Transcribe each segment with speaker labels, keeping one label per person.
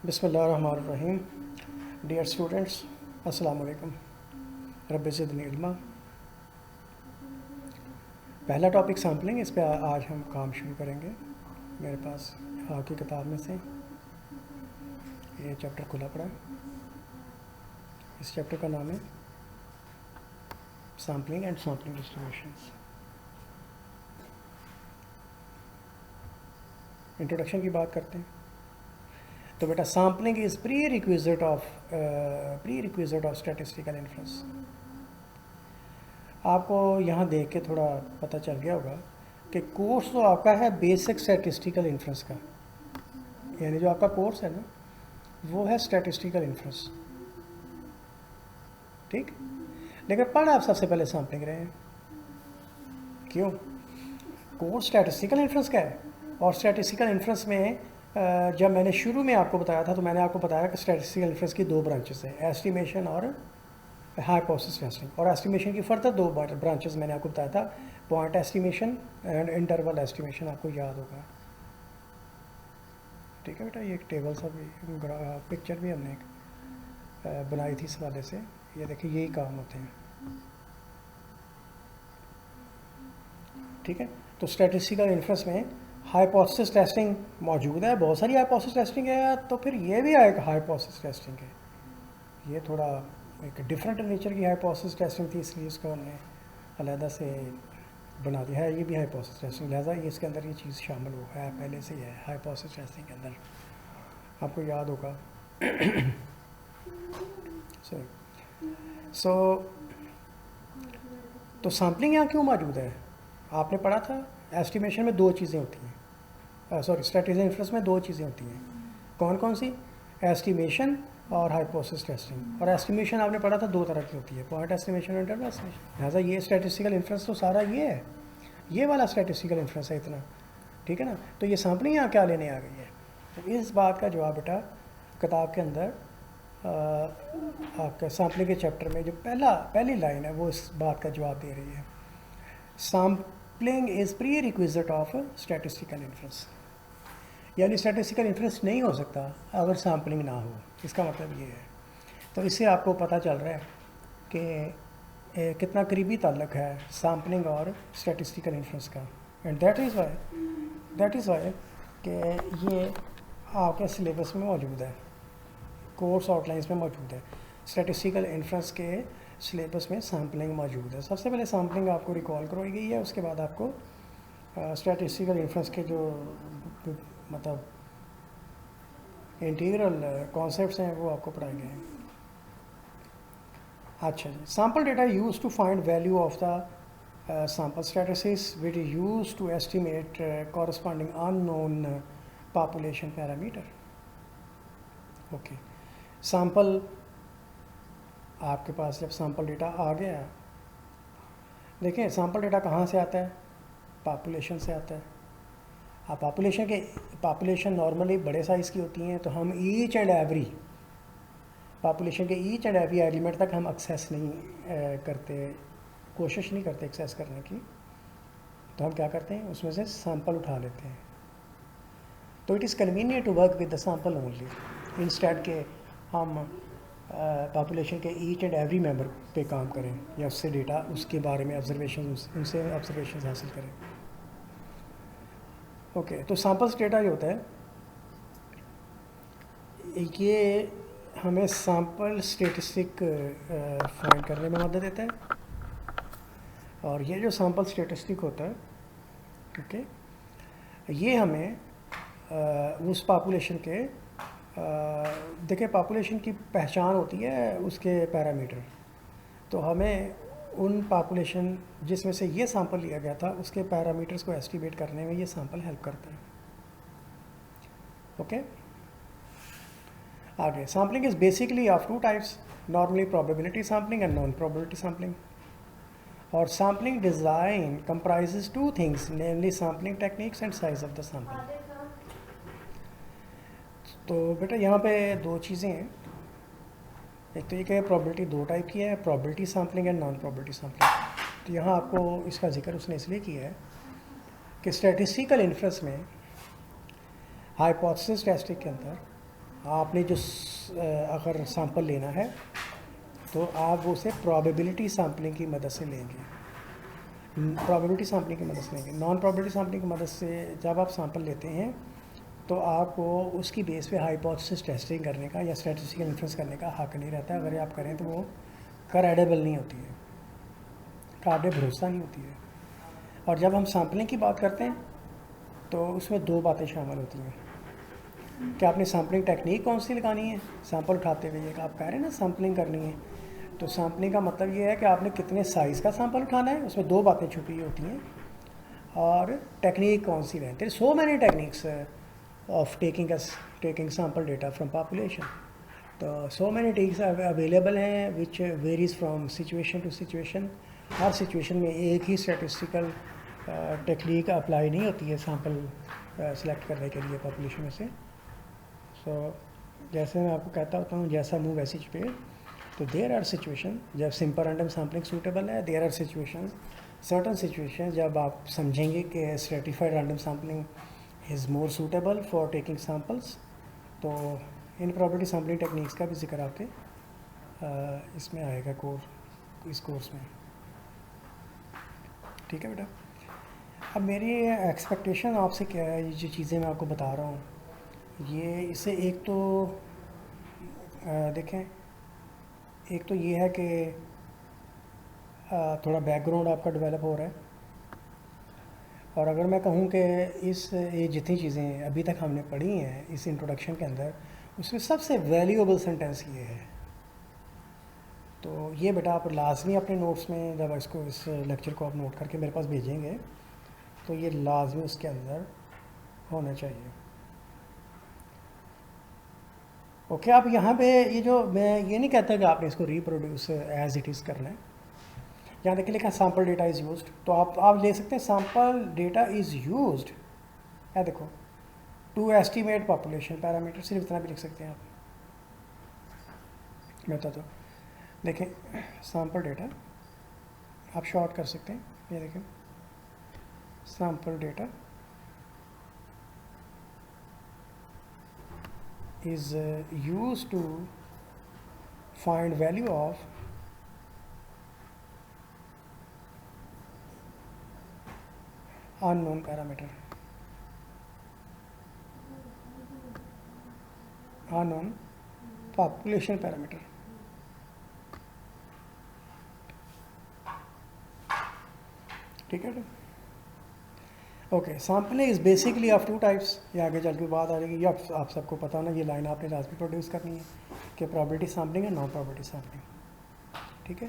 Speaker 1: बिस्मिल्लाहिर्रहमानिर्रहीम। Dear students, अस्सलाम वालेकुम। रब्बि ज़िदनी इल्मा। पहला टॉपिक सैम्पलिंग, इस पे आज हम काम शुरू करेंगे। मेरे पास आपकी किताब में से ये चैप्टर खुला पड़ा है। इस चैप्टर का नाम है sampling and sampling distributions. Introduction की बात करते हैं। तो बेटा, sampling is pre requisite of statistical inference. आपको यहाँ देख के थोड़ा पता चल गया होगा कि कोर्स तो आपका है बेसिक स्टैटिस्टिकल इन्फ्रेंस का, यानी जो आपका कोर्स है ना वो है स्टैटिस्टिकल इन्फ्रेंस, ठीक। लेकिन पढ़ आप सबसे पहले सैम्पलिंग रहे हैं। क्यों? कोर्स स्टैटिस्टिकल इन्फ्रेंस का है, और स्टैटिस्टिकल इन्फ्रेंस में जब मैंने शुरू में आपको बताया था तो मैंने आपको बताया कि स्टैटिस्टिकल इन्फ्रेंस की दो ब्रांचेस हैं, एस्टिमेशन और हाइपोथेसिस टेस्टिंग। और एस्टिमेशन की फर्दर दो ब्रांचेस मैंने आपको बताया था, point estimation and interval estimation. आपको याद होगा, ठीक है बेटा। ये एक टेबल सा भी, पिक्चर भी हमने एक बनाई थी इस वाले से। ये देखिए, यही काम होते हैं, ठीक है। तो स्टैटिस्टिकल इन्फ्रेंस में हाइपोथेसिस टेस्टिंग मौजूद है, बहुत सारी हाइपोथेसिस टेस्टिंग है। तो फिर ये भी एक हाइपोथेसिस टेस्टिंग है। ये थोड़ा एक डिफरेंट नेचर की हाइपोथेसिस टेस्टिंग थी, इसलिए इसको हमने अलहदा से बना दिया है। ये भी हाइपोथेसिस टेस्टिंग, लिहाजा ये इसके अंदर ये चीज़ शामिल हो है, पहले से ही है हाइपोथेसिस टेस्टिंग के अंदर। आपको याद होगा। सो तो सैम्पलिंग यहाँ क्यों मौजूद है? आपने पढ़ा था एस्टिमेशन में दो चीज़ें होती हैं, स्टैटिस्टिकल इन्फ्रेंस में दो चीज़ें होती हैं। कौन कौन सी? एस्टिमेशन और हाइपोथेसिस टेस्टिंग। और एस्टिमेशन आपने पढ़ा था दो तरह की होती है, पॉइंट एस्टिमेशन और इंटरवल एस्टिमेशन। लिहाजा ये स्टैटिस्टिकल इन्फ्रेंस तो सारा ये है, ये वाला स्टैटिस्टिकल इन्फ्रेंस है इतना, ठीक है ना। तो ये सैम्पलिंग यहाँ क्या लेने आ गई है? तो इस बात का जवाब बेटा किताब के अंदर आपका सैम्पलिंग के चैप्टर में जो पहली लाइन है वो इस बात का जवाब दे रही है। Sampling is pre requisite of statistical inference, यानी स्टैटिस्टिकल इन्फ्रेंस नहीं हो सकता अगर सैम्पलिंग ना हो। इसका मतलब ये है। तो इससे आपको पता चल रहा है कि कितना करीबी ताल्लुक़ है सैम्पलिंग और स्टैटिस्टिकल इन्फ्रेंस का। एंड दैट इज़ वाई कि ये आपके सिलेबस में मौजूद है, कोर्स आउटलाइंस में मौजूद है। स्टैटिस्टिकल इन्फ्रेंस के सिलेबस में सैम्पलिंग मौजूद है। सबसे पहले सैम्पलिंग आपको रिकॉल करवाई गई है, उसके बाद आपको स्टैटिस्टिकल इन्फ्रेंस के जो मतलब इंटीग्रल कॉन्सेप्ट्स हैं वो आपको पढ़ाए गए हैं। अच्छा जी, sample data use to find value of the sample statistics which is use to estimate corresponding unknown population parameter. Okay, sample आपके पास जब सैम्पल डेटा आ गया, देखें सैम्पल डेटा कहाँ से आता है? पॉपुलेशन से आता है। अब पॉपुलेशन नॉर्मली बड़े साइज़ की होती हैं, तो हम ईच एंड एवरी पॉपुलेशन के ईच एंड एवरी एलिमेंट तक हम एक्सेस नहीं करते, कोशिश नहीं करते एक्सेस करने की। तो हम क्या करते हैं, उसमें से सैम्पल उठा लेते हैं। तो it is convenient to work with the sample only, instead के हम पॉपुलेशन के ईच एंड एवरी मेंबर पे काम करें या उससे डेटा, उसके बारे में उनसे ऑब्जर्वेशन हासिल करें। ओके, तो सैम्पल्स डेटा जो होता है ये हमें सैम्पल स्टेटिस्टिक फाइंड करने में मदद देता है। और ये जो सैम्पल स्टेटिस्टिक होता है, ओके, ये हमें उस पॉपुलेशन के देखिए पॉपुलेशन की पहचान होती है उसके पैरामीटर। तो हमें उन पॉपुलेशन जिसमें से ये सैंपल लिया गया था उसके पैरामीटर्स को एस्टिमेट करने में ये सैंपल हेल्प करता है। ओके, आगे sampling is basically of two types, normally probability sampling and non probability sampling. और sampling design comprises two things, namely sampling techniques and size of the sample. तो बेटा यहाँ पे दो चीज़ें हैं। एक तो ये क्या है, प्रोबेबिलिटी दो टाइप की है, probability sampling and non probability sampling. तो यहाँ आपको इसका जिक्र उसने इसलिए किया है कि स्टैटिस्टिकल इन्फ्रेंस में हाइपोथेसिस टेस्टिंग के अंदर आपने जो अगर सैंपल लेना है तो आप उसे प्रोबेबिलिटी सैम्पलिंग की मदद से लेंगे, प्रोबेबिलिटी सैम्पलिंग की मदद से लेंगे। नॉन प्रोबेबिलिटी सैम्पलिंग की मदद से जब आप सैंपल लेते हैं तो आपको उसकी बेस पे हाइपोथेसिस टेस्टिंग करने का या स्टैटिस्टिकल इन्फ्रेंस करने का हक नहीं रहता। अगर आप करें तो वो क्रेडिबल नहीं होती है, काबिल भरोसा नहीं होती है। और जब हम सैम्पलिंग की बात करते हैं तो उसमें दो बातें शामिल होती हैं कि आपने सैम्पलिंग टेक्निक कौन सी लगानी है। सैंपल उठाते हुए आप कह रहे हैं ना सैम्पलिंग करनी है, तो सैम्पलिंग का मतलब ये है कि आपने कितने साइज़ का सैंपल उठाना है, उसमें दो बातें छुपी होती हैं। और टेक्निक कौन सी रहती है, so many techniques of taking sample data from population. तो सो मैनी टेक्निक्स अवेलेबल हैं which varies from situation to situation. हर सिचुएशन में एक ही स्टैटिस्टिकल टेक्निक अप्लाई नहीं होती है सैंपल सेलेक्ट करने के लिए पॉपुलेशन में से। सो जैसे मैं आपको कहता होता हूँ जैसा मुँह वैसी चपेट। तो देयर आर सिचुएशन जब सिंपल रैंडम सैम्पलिंग सूटेबल है, there are situation certain situation जब आप समझेंगे कि stratified random sampling is more suitable for taking samples. तो इन प्रोबेबिलिटी सैम्पलिंग टेक्निक्स का भी जिक्र आपके इसमें आएगा इस कोर्स में। ठीक है बेटा। अब मेरी एक्सपेक्टेशन आपसे क्या है, ये जो चीज़ें मैं आपको बता रहा हूँ ये इससे एक तो देखें, एक तो ये है कि थोड़ा बैकग्राउंड आपका डेवलप हो रहा है। और अगर मैं कहूँ कि ये जितनी चीज़ें अभी तक हमने पढ़ी हैं इस इंट्रोडक्शन के अंदर, उसमें सबसे वैल्यूएबल सेंटेंस ये है। तो ये बेटा आप लाजमी अपने नोट्स में जब इसको इस लेक्चर को आप नोट करके मेरे पास भेजेंगे तो ये लाजमी उसके अंदर होना चाहिए। ओके आप यहाँ पे ये जो मैं ये नहीं कहता कि आपने इसको रिप्रोड्यूस एज इट इज़ करना है। यहाँ देखिए लिखा सैम्पल डेटा इज़ यूज्ड, तो आप ले सकते हैं सैम्पल डेटा इज़ यूज्ड है, देखो टू एस्टिमेट पॉपुलेशन पैरामीटर, सिर्फ इतना भी लिख सकते हैं आप। मैं बताता हूँ, देखें सैम्पल डेटा आप शॉर्ट कर सकते हैं, ये देखें sample data is used to find value of unknown parameter, unknown population parameter। ठीक है। Okay sampling is basically of two types, ये आगे चल के बात आ जाएगी। ये आप सबको पता ना, ये लाइन आपने लाजमी प्रोड्यूस करनी है कि प्रोबेबिलिटी सैम्पलिंग है नॉन प्रोबेबिलिटी सैम्पलिंग। ठीक है।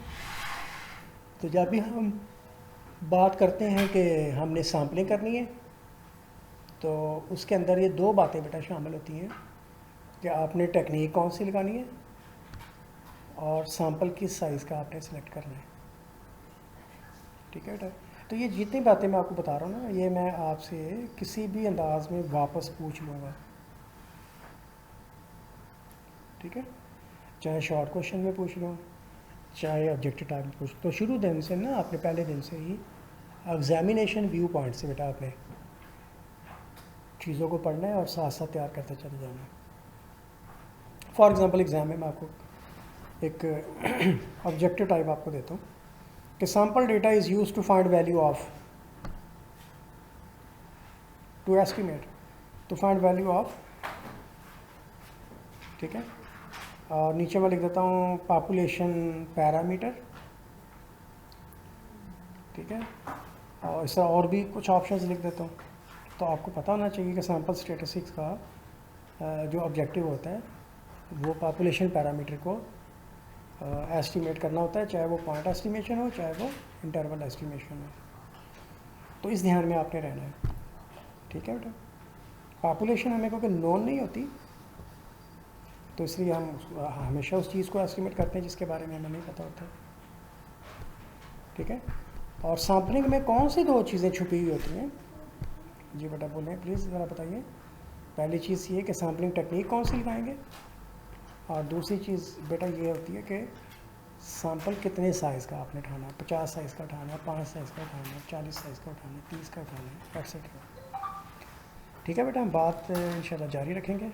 Speaker 1: तो जब भी हम बात करते हैं कि हमने सैम्पलिंग करनी है तो उसके अंदर ये दो बातें बेटा शामिल होती हैं कि आपने टेक्निक कौन सी लगानी है और सैम्पल किस साइज़ का आपने सेलेक्ट करना है। ठीक है बेटा। तो ये जितनी बातें मैं आपको बता रहा हूँ ना, ये मैं आपसे किसी भी अंदाज में वापस पूछ लूँगा। ठीक है, चाहे शॉर्ट क्वेश्चन में पूछ लूँ चाहे ऑब्जेक्टिव टाइप में पूछ। तो शुरू दिन से ना, आपने पहले दिन से ही एग्जामिनेशन व्यू पॉइंट से बेटा आपने चीज़ों को पढ़ना है और साथ साथ तैयार करते चले जाना है। फॉर एग्ज़ाम्पल एग्ज़ाम में मैं आपको एक ऑब्जेक्टिव टाइप आपको देता हूँ कि sample data is use to find value of, to estimate, to find value of. ठीक है, और नीचे मैं लिख देता हूँ पॉपुलेशन पैरामीटर। ठीक है, और इस तरह और भी कुछ ऑप्शंस लिख देता हूँ। तो आपको पता होना चाहिए कि सैम्पल स्टैटिस्टिक्स का जो ऑब्जेक्टिव होता है वो पॉपुलेशन पैरामीटर को एस्टिमेट करना होता है, चाहे वो पॉइंट एस्टिमेशन हो चाहे वो इंटरवल एस्टिमेशन हो। तो इस ध्यान में आपने रहना है। ठीक है बेटा, पॉपुलेशन हमें क्योंकि नोन नहीं होती तो इसलिए हम हमेशा उस चीज़ को एस्टिमेट करते हैं जिसके बारे में हमें नहीं पता होता। ठीक है, और सैम्पलिंग में कौन सी दो चीज़ें छुपी हुई होती हैं? जी बेटा बोलें प्लीज़, ज़रा बताइए। पहली चीज़ ये कि सैम्पलिंग टेक्निक कौन सी लगाएंगे, और दूसरी चीज़ बेटा ये होती है कि सैम्पल कितने साइज़ का आपने उठाना है, 50 साइज़ का उठाना है, 5 साइज़ का उठाना है, 40 साइज़ का उठाना है, 30 का उठाना है, एक्सेट्रा। ठीक है बेटा, हम बात इंशाल्लाह जारी रखेंगे।